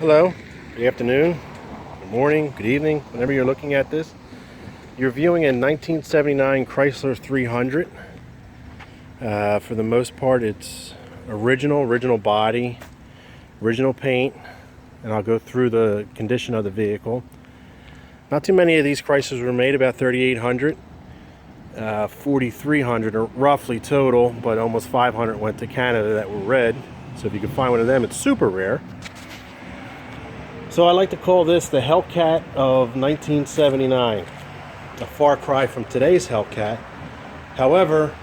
Hello, good afternoon, good morning, good evening, whenever you're looking at this. You're viewing a 1979 Chrysler 300. For the most part, it's original body, original paint, and I'll go through the condition of the vehicle. Not too many of these Chryslers were made, about 3,800. 4,300 are roughly total, but almost 500 went to Canada that were red. So if you can find one of them, it's super rare. So I like to call this the Hellcat of 1979. A far cry from today's Hellcat. However,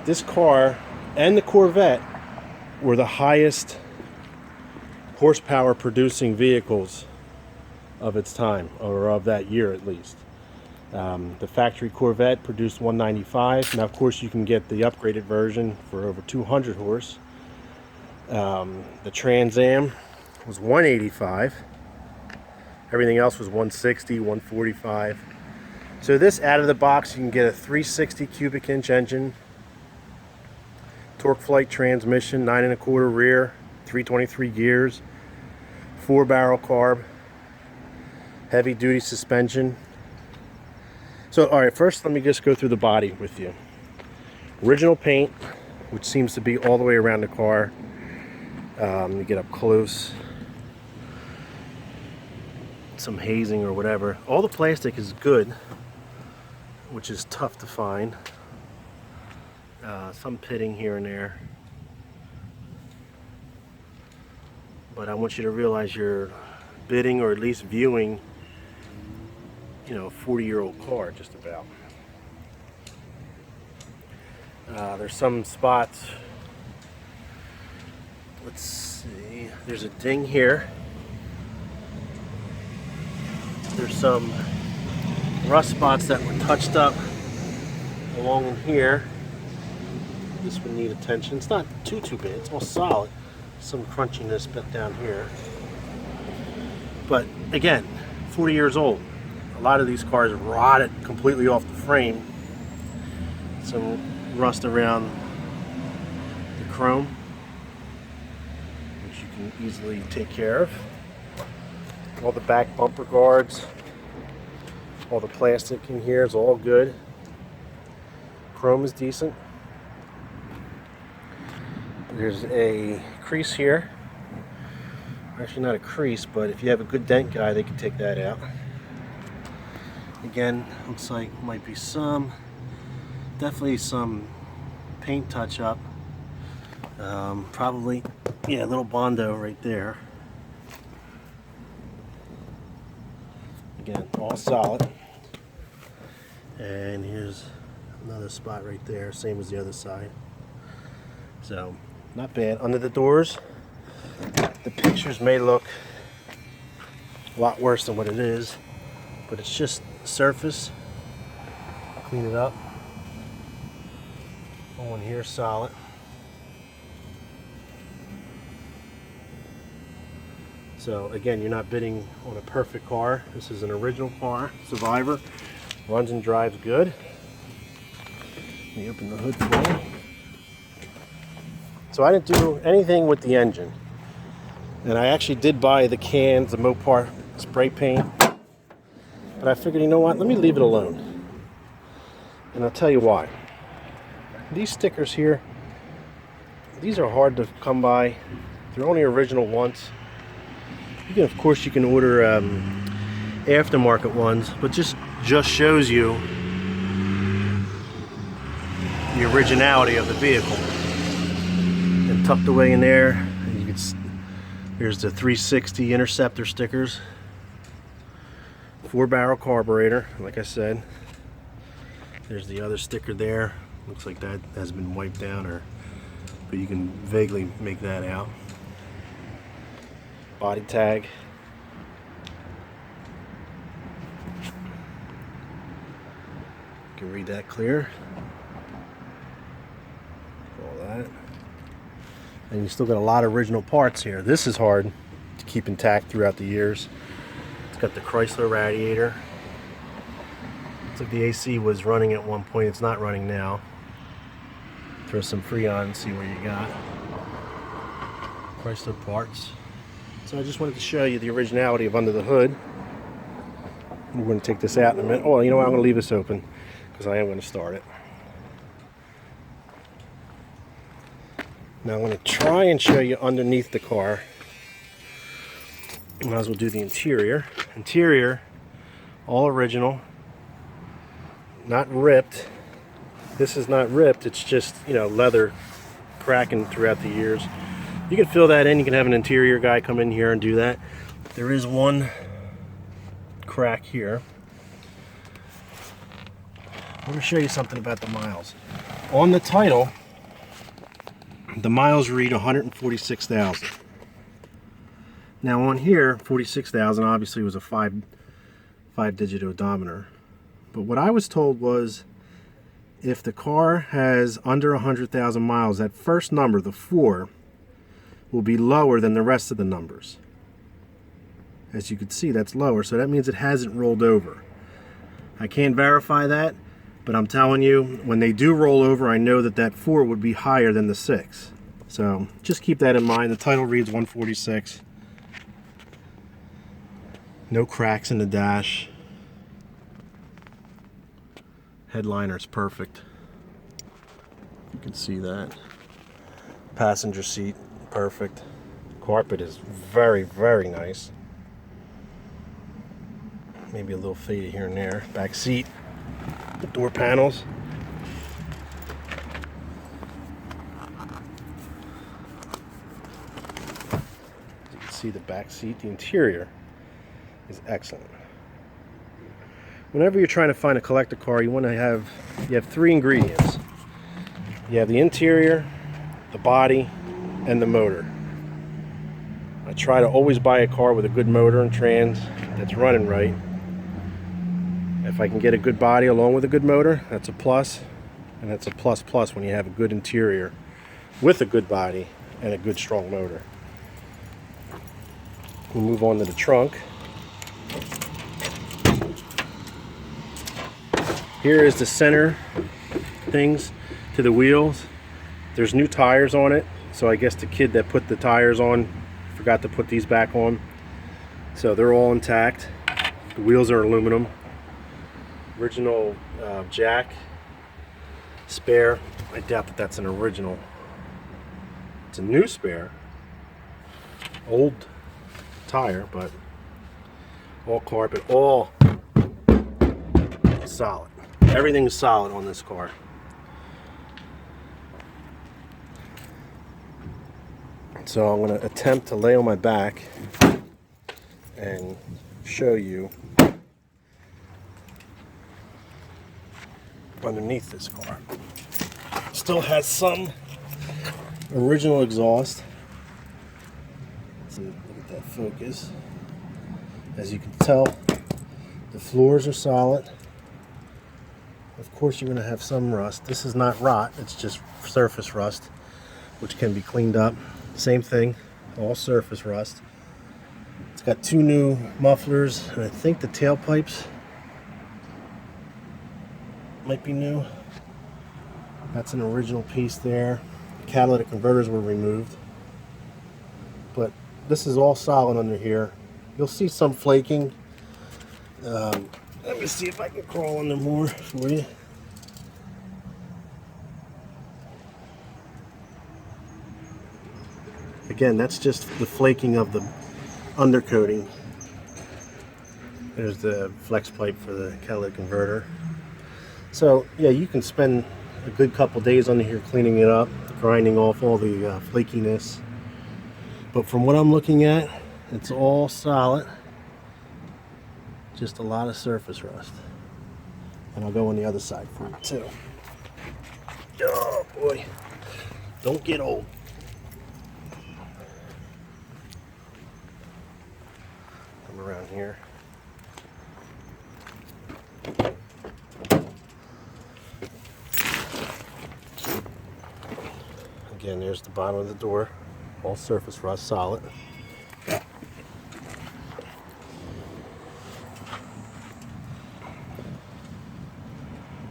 this car and the Corvette were the highest horsepower producing vehicles of its time, or of that year at least. The factory Corvette produced 195. Now, of course, you can get the upgraded version for over 200 horse. The Trans Am was 185. Everything else was 160, 145. So this, out of the box, you can get a 360 cubic inch engine, torque flight transmission, 9 1/4 rear, 323 gears, 4-barrel carb, heavy duty suspension. So all right, first let me just go through the body with you. Original paint, which seems to be all the way around the car. Let me get up close. Some hazing or whatever. All the plastic is good, which is tough to find. Some pitting here and there, but I want you to realize you're bidding, or at least viewing, a 40-year-old car just about. There's some spots. Let's see, there's a ding here. There's some rust spots that were touched up along in here. This would need attention. It's not too bad. It's all solid. Some crunchiness bit down here. But again, 40 years old. A lot of these cars rotted completely off the frame. Some rust around the chrome, which you can easily take care of. All the back bumper guards, all the plastic in here is all good. Chrome is decent. There's a crease here. Actually not a crease, but if you have a good dent guy, they can take that out. Again, looks like might be definitely some paint touch up. Probably, yeah, a little Bondo right there. Again, all solid. And here's another spot right there, same as the other side. So, not bad. Under the doors, the pictures may look a lot worse than what it is, but it's just surface. Clean it up. One here solid. So again, you're not bidding on a perfect car. This is an original car, Survivor. Runs and drives good. Let me open the hood for you. So I didn't do anything with the engine. And I actually did buy the cans, the Mopar spray paint. But I figured, you know what, let me leave it alone. And I'll tell you why. These stickers here, these are hard to come by. They're only original once. Of course, you can order aftermarket ones, but just shows you the originality of the vehicle. And tucked away in there, here's the 360 Interceptor stickers. 4-barrel carburetor, like I said. There's the other sticker there. Looks like that has been wiped down, but you can vaguely make that out. Body tag. You can read that clear. All that. And you still got a lot of original parts here. This is hard to keep intact throughout the years. It's got the Chrysler radiator. Looks like the AC was running at one point. It's not running now. Throw some Freon and see what you got. Chrysler parts. So I just wanted to show you the originality of under the hood. We're going to take this out in a minute. Oh, you know what? I'm going to leave this open because I am going to start it. Now I'm going to try and show you underneath the car. Might as well do the interior. Interior, all original, not ripped. This is not ripped, it's just, you know, leather cracking throughout the years. You can fill that in, you can have an interior guy come in here and do that. There is one crack here. Let me show you something about the miles. On the title, the miles read 146,000. Now on here, 46,000 obviously was a five-digit odometer. But what I was told was if the car has under 100,000 miles, that first number, the 4, will be lower than the rest of the numbers. As you can see, that's lower, so that means it hasn't rolled over. I can't verify that, but I'm telling you, when they do roll over, I know that that 4 would be higher than the 6. So just keep that in mind. The title reads 146. No cracks in the dash. Headliner's perfect. You can see that. Passenger seat, perfect. Carpet is very, very nice. Maybe a little faded here and there. Back seat, the door panels. You can see the back seat, the interior is excellent. Whenever you're trying to find a collector car, you have 3 ingredients. You have the interior, the body, and the motor. I try to always buy a car with a good motor and trans that's running right. If I can get a good body along with a good motor, that's a plus, and that's a plus plus when you have a good interior with a good body and a good strong motor. We'll move on to the trunk. Here is the center things to the wheels. There's new tires on it, so I guess the kid that put the tires on forgot to put these back on. So they're all intact. The wheels are aluminum. Original jack, spare. I doubt that that's an original. It's a new spare. Old tire, but all carpet, all solid. Everything's solid on this car. So I'm going to attempt to lay on my back and show you underneath this car. Still has some original exhaust. So look at that focus. As you can tell, the floors are solid. Of course you're going to have some rust. This is not rot, it's just surface rust, which can be cleaned up. Same thing, all surface rust. It's got 2 new mufflers, and I think the tailpipes might be new. That's an original piece there. The catalytic converters were removed. But this is all solid under here. You'll see some flaking. Let me see if I can crawl under more for you. Again, that's just the flaking of the undercoating. There's the flex pipe for the catalytic converter. So yeah, you can spend a good couple days under here cleaning it up, grinding off all the flakiness. But from what I'm looking at, it's all solid. Just a lot of surface rust. And I'll go on the other side for you too. Oh boy, don't get old. Come around here. Again, there's the bottom of the door, all surface rust, solid.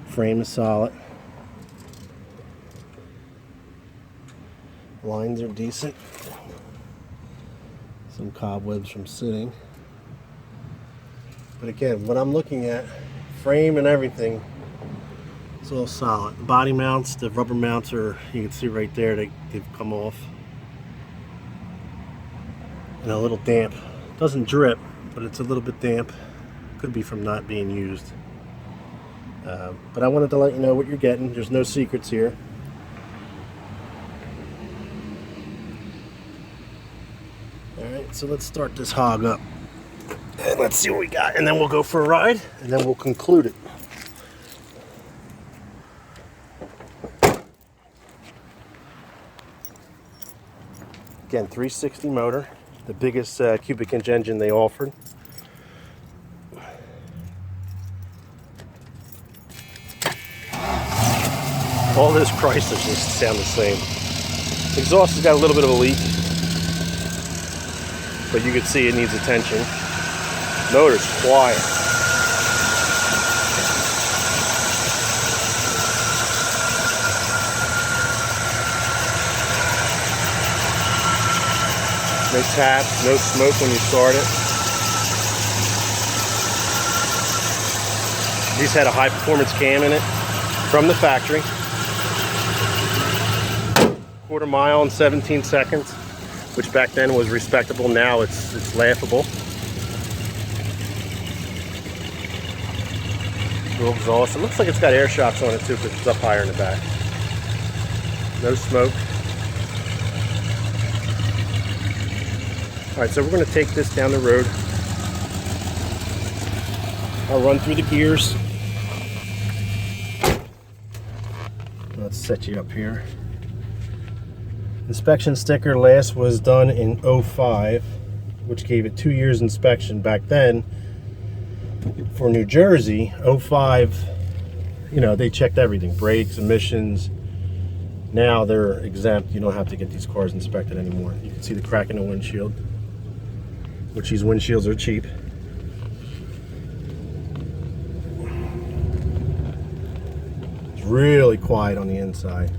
Frame is solid. Lines are decent. Some cobwebs from sitting. But again, what I'm looking at, frame and everything, it's all solid. Body mounts, the rubber mounts are, you can see right there, they've come off. And a little damp. Doesn't drip, but it's a little bit damp. Could be from not being used. But I wanted to let you know what you're getting. There's no secrets here. Alright, so let's start this hog up. And let's see what we got. And then we'll go for a ride, and then we'll conclude it. Again, 360 motor. The biggest cubic inch engine they offered. All those Chryslers just sound the same. Exhaust has got a little bit of a leak, but you can see it needs attention. Motor's quiet. No taps, no smoke when you start it. These had a high performance cam in it from the factory. Quarter mile in 17 seconds, which back then was respectable. Now it's laughable. Dual exhaust. It looks like it's got air shocks on it too, because it's up higher in the back. No smoke. Alright, so we're going to take this down the road. I'll run through the gears. Let's set you up here. Inspection sticker last was done in 05, which gave it 2 years inspection. Back then, for New Jersey, 05, you know, they checked everything, brakes, emissions. Now they're exempt. You don't have to get these cars inspected anymore. You can see the crack in the windshield, which these windshields are cheap. It's really quiet on the inside.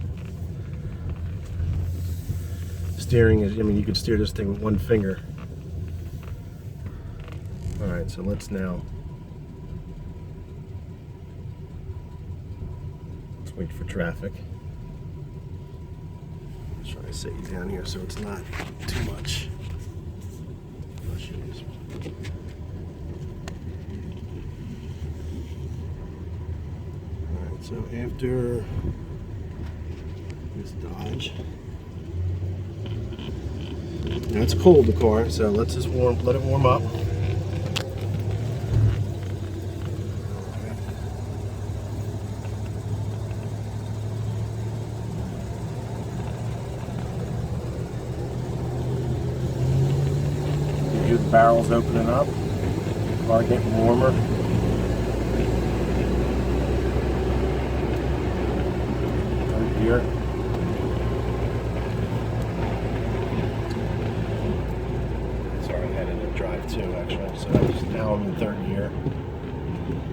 Steering is, I mean, you could steer this thing with one finger. Alright, so let's wait for traffic. Let's try to set you down here so it's not too much. Alright, so after this Dodge. Now it's cold, the car, so let's just let it warm up. You hear the barrels opening up, the car getting warmer. Third gear. Drive too, actually. So now I'm in third gear.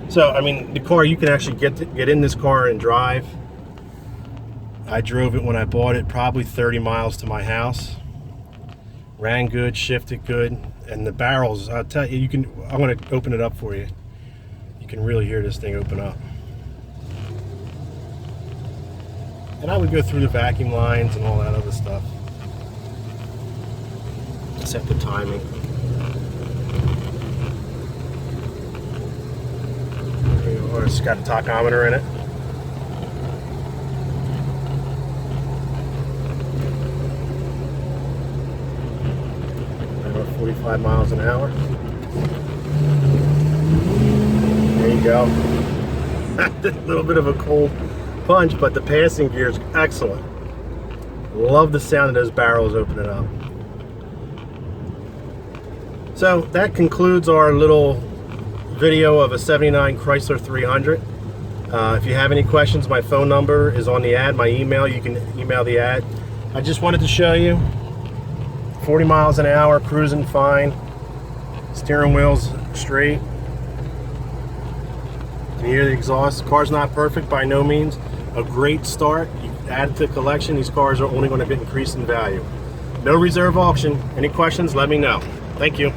So I mean, the car, you can actually get in this car and drive. I drove it when I bought it, probably 30 miles to my house. Ran good, shifted good, and the barrels, I'll tell you, I'm going to open it up for you. You can really hear this thing open up. And I would go through the vacuum lines and all that other stuff. Set the timing. It's got a tachometer in it. About 45 miles an hour. There you go. A little bit of a cold punch, but the passing gear is excellent. Love the sound of those barrels opening up. So that concludes our little video of a 79 Chrysler 300. If you have any questions, my phone number is on the ad. My email, you can email the ad. I just wanted to show you 40 miles an hour, cruising fine. Steering wheel's straight. You hear the exhaust. The car's not perfect by no means. A great start. You add it to the collection. These cars are only going to get increased in value. No reserve auction. Any questions, let me know. Thank you.